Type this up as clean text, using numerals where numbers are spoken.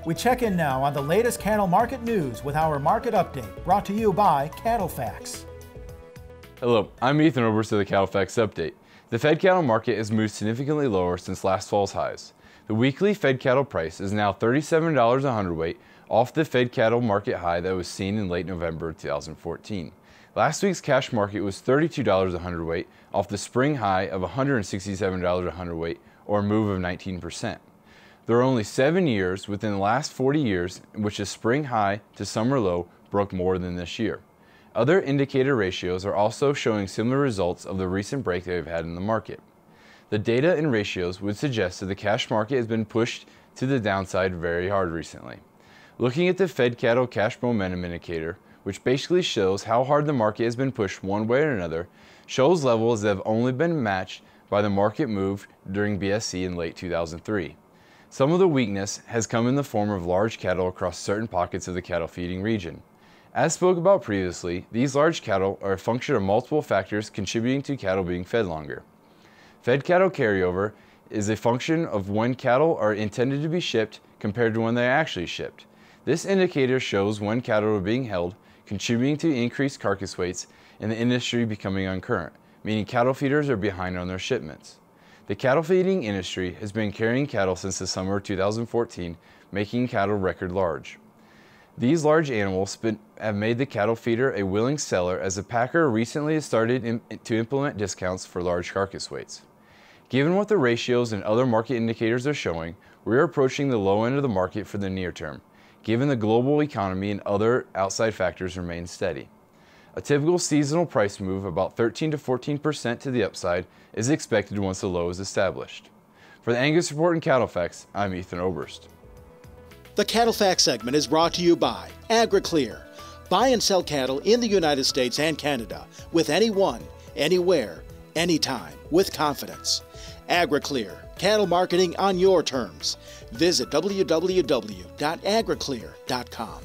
We check in now on the latest cattle market news with our market update, brought to you by CattleFax. Hello, I'm Ethan Oberst of the CattleFax Update. The fed cattle market has moved significantly lower since last fall's highs. The weekly fed cattle price is now $37 a hundredweight, off the fed cattle market high that was seen in late November 2014. Last week's cash market was $32 a hundredweight, off the spring high of $167 a hundredweight, or a move of 19%. There are only 7 years within the last 40 years in which a spring high to summer low broke more than this year. Other indicator ratios are also showing similar results of the recent break they've had in the market. The data and ratios would suggest that the cash market has been pushed to the downside very hard recently. Looking at the Fed Cattle Cash Momentum Indicator, which basically shows how hard the market has been pushed one way or another, shows levels that have only been matched by the market move during BSE in late 2003. Some of the weakness has come in the form of large cattle across certain pockets of the cattle feeding region. As spoke about previously, these large cattle are a function of multiple factors contributing to cattle being fed longer. Fed cattle carryover is a function of when cattle are intended to be shipped compared to when they are actually shipped. This indicator shows when cattle are being held, contributing to increased carcass weights and the industry becoming uncurrent, meaning cattle feeders are behind on their shipments. The cattle feeding industry has been carrying cattle since the summer of 2014, making cattle record large. These large animals have made the cattle feeder a willing seller, as the packer recently has started to implement discounts for large carcass weights. Given what the ratios and other market indicators are showing, we are approaching the low end of the market for the near term, given the global economy and other outside factors remain steady. A typical seasonal price move, about 13 to 14% to the upside, is expected once the low is established. For the Angus Report and CattleFax, I'm Ethan Oberst. The CattleFax segment is brought to you by AgriClear. Buy and sell cattle in the United States and Canada with anyone, anywhere, anytime, with confidence. AgriClear, cattle marketing on your terms. Visit www.agriclear.com.